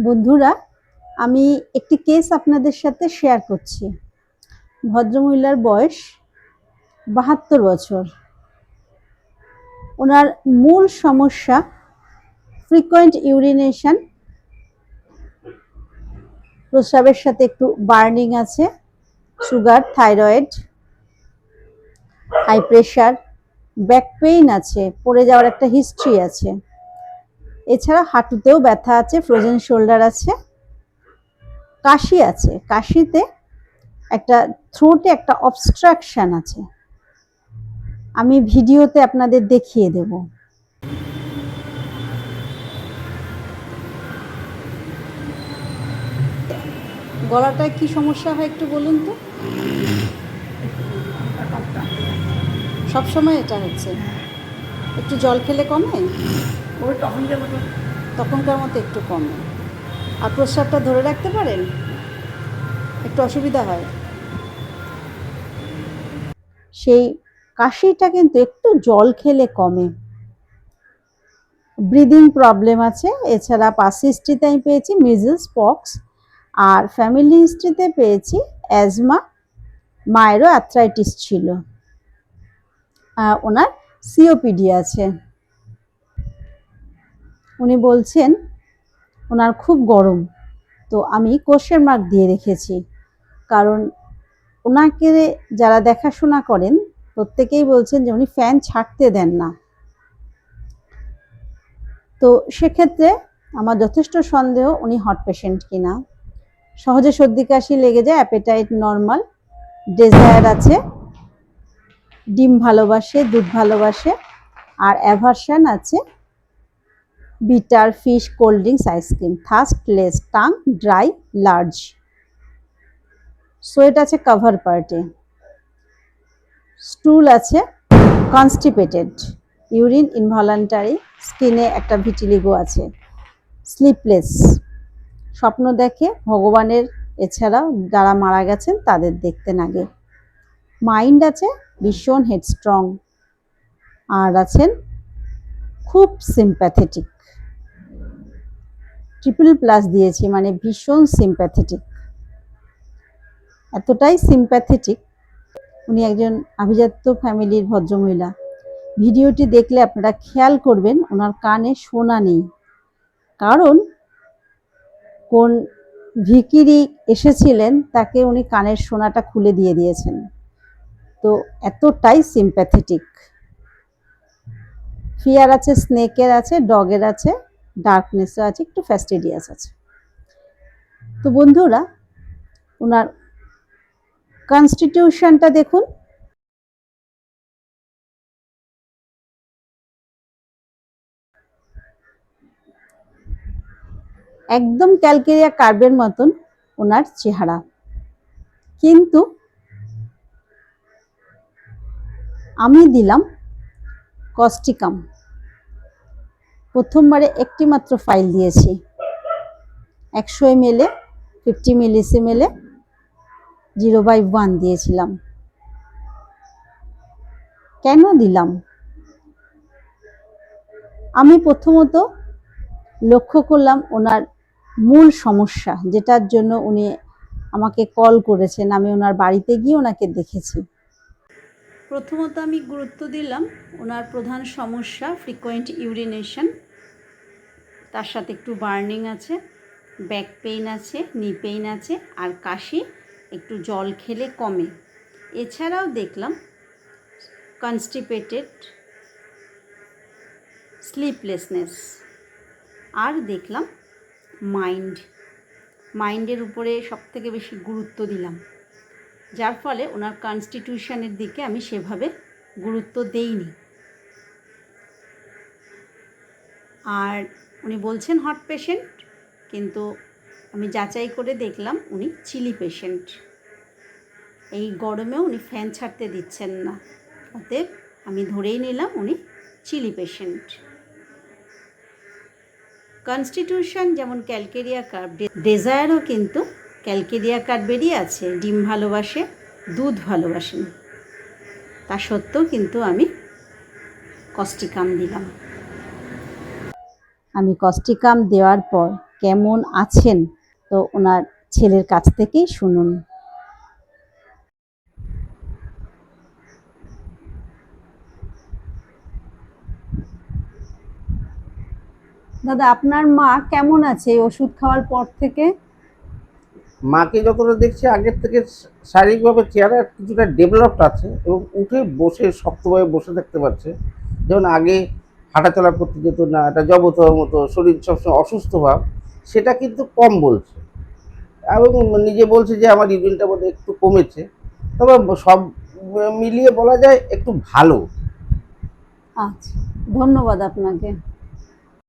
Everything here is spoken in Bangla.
বন্ধুরা, আমি একটি কেস আপনাদের সাথে শেয়ার করছি। ভদ্রমহিলার বয়স ৭২ বছর। ওনার মূল সমস্যা ফ্রিকোয়েন্ট ইউরিনেশন, প্রস্রাবের সাথে একটু বার্নিং আছে, sugar, thyroid, high pressure, back pain আছে, পড়ে যাওয়ার একটা হিস্ট্রি আছে। এছাড়া হাঁটুতেও ব্যথা আছে, ফ্রোজেন শোল্ডার আছে, কাশি আছে, কাশিতে একটা থ্রোটে একটা অবস্ট্রাকশন আছে। আমি ভিডিওতে আপনাদের দেখিয়ে দেব। গলাটায় কি সমস্যা হয় একটু বলুন তো। সবসময় এটা হচ্ছে? একটু জল খেলে কমে? তখনকার মতো একটু কমে। আর প্রস্রাবটা ধরে রাখতে পারেন? একটু অসুবিধা হয়। সেই কাশিটা কিন্তু একটু জল খেলে কমে। ব্রিদিং প্রবলেম আছে। এছাড়া পাস হিস্ট্রিতে আমি পেয়েছি মিজলস, পক্স, আর ফ্যামিলি হিস্ট্রিতে পেয়েছি অ্যাজমা, মায়েরও অ্যাথরাইটিস ছিল, ওনার সিওপিডি আছে। উনি বলছেন ওনার খুব গরম, তো আমি কোশ্চেন মার্ক দিয়ে রেখেছি, কারণ ওনাকে যারা দেখাশোনা করেন প্রত্যেকেই বলছেন যে উনি ফ্যান ছাড়তে দেন না। তো সেক্ষেত্রে আমার যথেষ্ট সন্দেহ উনি হট পেশেন্ট কিনা। সহজে সর্দি কাশি লেগে যায়, অ্যাপেটাইট নর্মাল, ডেজায়ার আছে, ডিম ভালোবাসে, দুধ ভালোবাসে, আর অ্যাভারশন আছে bitter, fish, cold drinks, ice cream, thirst less, tongue dry, large, sweat আছে কভার পার্টে, স্টুল আছে, কনস্টিপেটেড, ইউরিন ইনভলান্টারি, স্কিনে একটা ভিটিলিগো আছে, স্লিপলেস, স্বপ্ন দেখে ভগবানের, এছাড়াও যারা মারা গেছেন তাদের দেখতেন আগে। মাইন্ড আছে ভীষণ হেডস্ট্রং, আর আছেন খুব সিম্প্যাথেটিক। ট্রিপল+ দিয়েছি, মানে ভীষণ সিম্প্যাথেটিক। এতটাই সিম্প্যাথেটিক, উনি একজন আভিজাত্য ফ্যামিলির ভদ্রমহিলা। ভিডিওটি দেখলে আপনারা খেয়াল করবেন ওনার কানে শোনা নেই, কারণ কোন ভিখিরি এসেছিলেন তাকে উনি কানের শোনাটা খুলে দিয়ে দিয়েছেন। তো এতটাই সিম্প্যাথেটিক। ফিয়ার আছে, স্নেকের আছে, ডগের আছে, ডার্কনেসও আছে, একটু ফ্যাস্টিডিয়াস আছে। তো বন্ধুরা, ওনার কনস্টিটিউশনটা দেখুন। একদম ক্যালকেরিয়া কার্বের মতন ওনার চেহারা, কিন্তু আমি দিলাম কস্টিকাম। প্রথমবারে একটি মাত্র ফাইল দিয়েছি, 100 ml, 50 ml, 0/1 দিয়েছিলাম। কেন দিলাম? আমি প্রথমত লক্ষ্য করলাম ওনার মূল সমস্যা, যেটার জন্য উনি আমাকে কল করেছেন। আমি ওনার বাড়িতে গিয়ে ওনাকে দেখেছি। প্রথমত আমি গুরুত্ব দিলাম ওনার প্রধান সমস্যা ফ্রিকোয়েন্ট ইউরিনেশন, তার সাথে একটু বার্নিং আছে, ব্যাক পেইন আছে, নি পেইন আছে, আর কাশি একটু জল খেলে কমে। এছাড়াও দেখলাম কনস্টিপেটেড, স্লিপলেসনেস, আর দেখলাম মাইন্ডের উপরে সবথেকে বেশি গুরুত্ব দিলাম, যার ফলে ওনার কনস্টিটিউশনের দিকে আমি সেভাবে গুরুত্ব দেইনি। আর উনি বলছেন হট পেশেন্ট, কিন্তু আমি যাচাই করে দেখলাম উনি চিলি পেশেন্ট। এই গরমেও উনি ফ্যান ছাড়তে দিচ্ছেন না, অতএব আমি ধরেই নিলাম উনি চিলি পেশেন্ট। কনস্টিটিউশন যেমন ক্যালকেরিয়া কার্ব, ডেজায়ারও কিন্তু ক্যালকেরিয়া কার্বেরই আছে, ডিম ভালোবাসে, দুধ ভালোবাসেন। তা সত্ত্বেও কিন্তু আমি কস্টিকাম দিলাম। আমি কস্টিকাম দেওয়ার পর কেমন আছেন, তো ওনার ছেলের কাছ থেকেই শুনুন। দাদা, আপনার মা কেমন আছে এই ওষুধ খাওয়ার পর থেকে? মাকে যতটা দেখছি আগের থেকে শারীরিকভাবে চেহারা কিছুটা ডেভেলপড আছে এবং উঠে বসে শক্তভাবে বসে থাকতে পারছে। যেমন আগে হাঁটাচলা করতে যেত না, একটা জবথবার মতো শরীর সবসময় অসুস্থ ভাব, সেটা কিন্তু কম বলছে এবং নিজে বলছে যে আমার ইউরিনটা বোধহয় একটু কমেছে। তবে সব মিলিয়ে বলা যায় একটু ভালো। আচ্ছা, ধন্যবাদ আপনাকে।